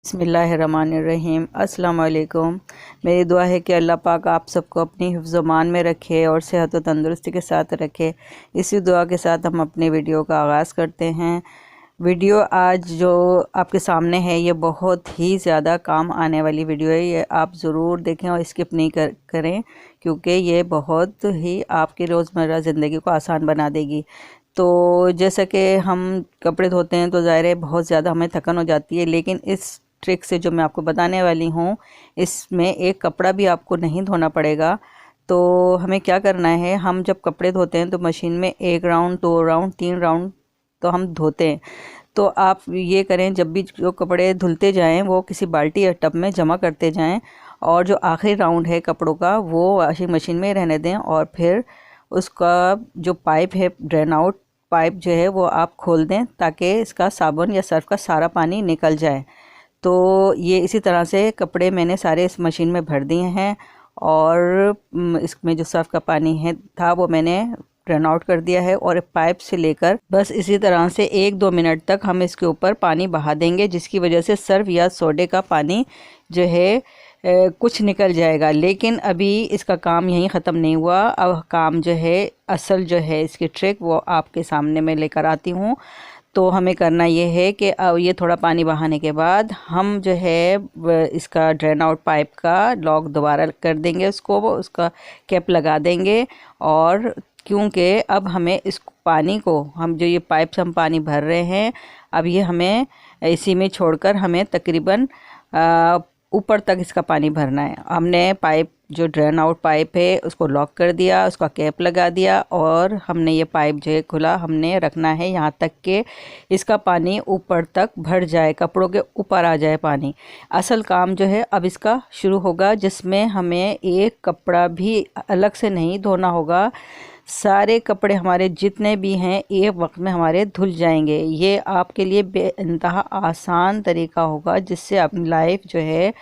बिस्मिल्लाहिर्रहमानिर्रहीम। अस्सलाम वालेकुम। मेरी दुआ है कि अल्लाह पाक आप सबको अपनी हिफ्ज़-ओ-मान में रखे और सेहत व तंदुरुस्ती के साथ रखे। इसी दुआ के साथ हम अपनी वीडियो का आगाज़ करते हैं। वीडियो आज जो आपके सामने है ये बहुत ही ज़्यादा काम आने वाली वीडियो है। ये आप ज़रूर देखें और स्किप नहीं करें, क्योंकि ये बहुत ही आपकी रोज़मर्रा ज़िंदगी को आसान बना देगी। तो जैसा कि हम कपड़े धोते हैं तो ज़ाहिर है बहुत ज़्यादा हमें थकन हो जाती है, लेकिन इस ट्रिक से जो मैं आपको बताने वाली हूँ, इसमें एक कपड़ा भी आपको नहीं धोना पड़ेगा। तो हमें क्या करना है, हम जब कपड़े धोते हैं तो मशीन में 1 राउंड, 2 राउंड, 3 राउंड तो हम धोते हैं। तो आप ये करें, जब भी जो कपड़े धुलते जाएं वो किसी बाल्टी या टब में जमा करते जाएं, और जो आखिरी राउंड है कपड़ों का वो वॉशिंग मशीन में रहने दें, और फिर उसका जो पाइप है, ड्रेन आउट पाइप जो है वो आप खोल दें, ताकि इसका साबुन या सर्फ का सारा पानी निकल जाए। तो ये इसी तरह से कपड़े मैंने सारे इस मशीन में भर दिए हैं, और इसमें जो सर्फ का पानी है था वो मैंने रन आउट कर दिया है, और पाइप से लेकर बस इसी तरह से 1-2 मिनट तक हम इसके ऊपर पानी बहा देंगे, जिसकी वजह से सर्फ या सोडे का पानी जो है कुछ निकल जाएगा। लेकिन अभी इसका काम यहीं ख़त्म नहीं हुआ। अब काम जो है, असल जो है इसकी ट्रिक, वो आपके सामने मैं लेकर आती हूँ। तो हमें करना ये है कि अब ये थोड़ा पानी बहाने के बाद हम जो है इसका ड्रेन आउट पाइप का लॉक दोबारा कर देंगे, उसका कैप लगा देंगे। और क्योंकि अब हमें इस पानी को, हम जो ये पाइप से हम पानी भर रहे हैं, अब ये हमें इसी में छोड़कर हमें तकरीबन ऊपर तक इसका पानी भरना है। हमने पाइप, जो ड्रेन आउट पाइप है, उसको लॉक कर दिया, उसका कैप लगा दिया, और हमने ये पाइप जो है खुला हमने रखना है यहाँ तक कि इसका पानी ऊपर तक भर जाए, कपड़ों के ऊपर आ जाए पानी। असल काम जो है अब इसका शुरू होगा, जिसमें हमें एक कपड़ा भी अलग से नहीं धोना होगा। सारे कपड़े हमारे जितने भी हैं एक वक्त में हमारे धुल जाएंगे। ये आपके लिए बेइंतहा आसान तरीका होगा, जिससे अपनी लाइफ जो है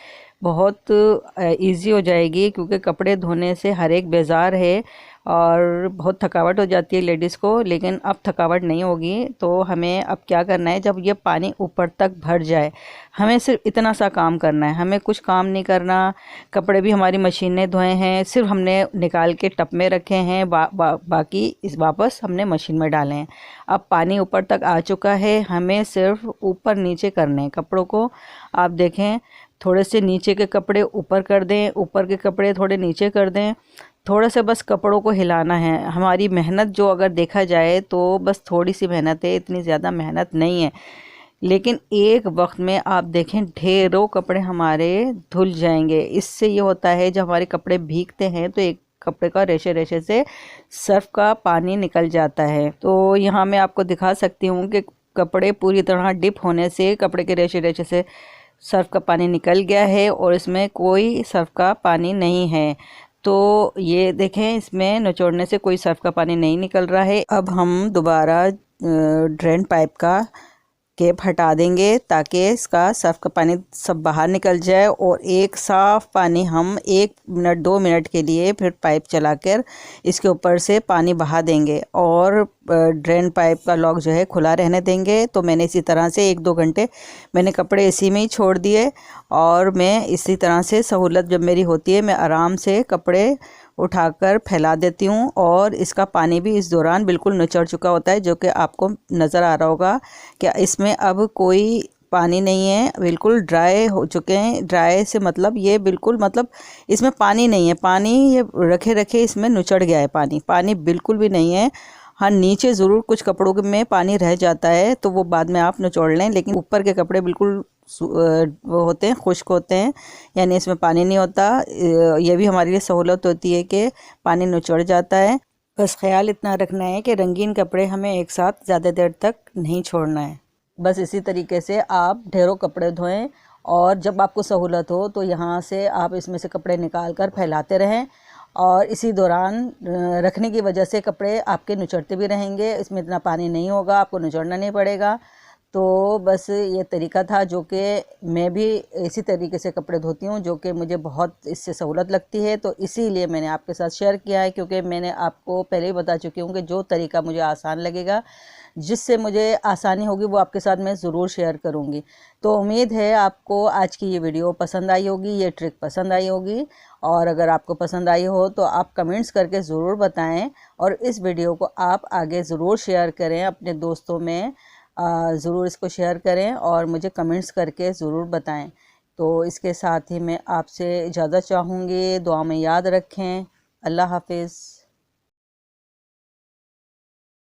बहुत इजी हो जाएगी, क्योंकि कपड़े धोने से हर एक बेजार है और बहुत थकावट हो जाती है लेडीज़ को, लेकिन अब थकावट नहीं होगी। तो हमें अब क्या करना है, जब ये पानी ऊपर तक भर जाए, हमें सिर्फ इतना सा काम करना है, हमें कुछ काम नहीं करना। कपड़े भी हमारी मशीन ने धोए हैं, सिर्फ हमने निकाल के टब में रखे हैं, बाकी इस वापस हमने मशीन में डाले हैं। अब पानी ऊपर तक आ चुका है, हमें सिर्फ ऊपर नीचे करने हैं कपड़ों को। आप देखें, थोड़े से नीचे के कपड़े ऊपर कर दें, ऊपर के कपड़े थोड़े नीचे कर दें, थोड़ा सा बस कपड़ों को हिलाना है। हमारी मेहनत जो अगर देखा जाए तो बस थोड़ी सी मेहनत है, इतनी ज़्यादा मेहनत नहीं है, लेकिन एक वक्त में आप देखें ढेरों कपड़े हमारे धुल जाएंगे। इससे ये होता है, जब हमारे कपड़े भीगते हैं तो एक कपड़े का रेशे रेशे से सर्फ का पानी निकल जाता है। तो यहाँ मैं आपको दिखा सकती हूँ कि कपड़े पूरी तरह डिप होने से कपड़े के रेशे रेशे से सर्फ का पानी निकल गया है, और इसमें कोई सर्फ का पानी नहीं है। तो ये देखें, इसमें निचोड़ने से कोई सर्फ का पानी नहीं निकल रहा है। अब हम दोबारा ड्रेन पाइप का कैप हटा देंगे, ताकि इसका सर्फ का पानी सब बाहर निकल जाए, और एक साफ़ पानी हम 1 मिनट 2 मिनट के लिए फिर पाइप चलाकर इसके ऊपर से पानी बहा देंगे, और ड्रेन पाइप का लॉक जो है खुला रहने देंगे। तो मैंने इसी तरह से 1-2 घंटे मैंने कपड़े इसी में ही छोड़ दिए, और मैं इसी तरह से सहूलत जब मेरी होती है, मैं आराम से कपड़े उठाकर फैला देती हूँ, और इसका पानी भी इस दौरान बिल्कुल निचड़ चुका होता है, जो कि आपको नज़र आ रहा होगा कि इसमें अब कोई पानी नहीं है, बिल्कुल ड्राई हो चुके हैं। ड्राई से मतलब ये बिल्कुल, मतलब इसमें पानी नहीं है, पानी ये रखे रखे इसमें निचड़ गया है, पानी बिल्कुल भी नहीं है। हाँ, नीचे ज़रूर कुछ कपड़ों में पानी रह जाता है, तो वो बाद में आप निचोड़ लें, लेकिन ऊपर के कपड़े बिल्कुल वो होते हैं, खुश्क होते हैं, यानी इसमें पानी नहीं होता। ये भी हमारे लिए सहूलत होती है कि पानी निचोड़ जाता है। बस ख्याल इतना रखना है कि रंगीन कपड़े हमें एक साथ ज़्यादा देर तक नहीं छोड़ना है। बस इसी तरीके से आप ढेरों कपड़े धोएं, और जब आपको सहूलत हो तो यहाँ से आप इसमें से कपड़े निकाल कर फैलाते रहें, और इसी दौरान रखने की वजह से कपड़े आपके निचोड़ते भी रहेंगे, इसमें इतना पानी नहीं होगा, आपको निचोड़ना नहीं पड़ेगा। तो बस ये तरीका था, जो कि मैं भी इसी तरीके से कपड़े धोती हूँ, जो कि मुझे बहुत इससे सहूलत लगती है। तो इसीलिए मैंने आपके साथ शेयर किया है, क्योंकि मैंने आपको पहले ही बता चुकी हूँ कि जो तरीका मुझे आसान लगेगा, जिससे मुझे आसानी होगी वो आपके साथ मैं ज़रूर शेयर करूँगी। तो उम्मीद है आपको आज की ये वीडियो पसंद आई होगी, ये ट्रिक पसंद आई होगी। और अगर आपको पसंद आई हो तो आप कमेंट्स करके ज़रूर बताएं और इस वीडियो को आप आगे ज़रूर शेयर करें, अपने दोस्तों में ज़रूर इसको शेयर करें और मुझे कमेंट्स करके ज़रूर बताएं। तो इसके साथ ही मैं आपसे इजाज़त चाहूँगी, दुआ में याद रखें। अल्लाह हाफिज़।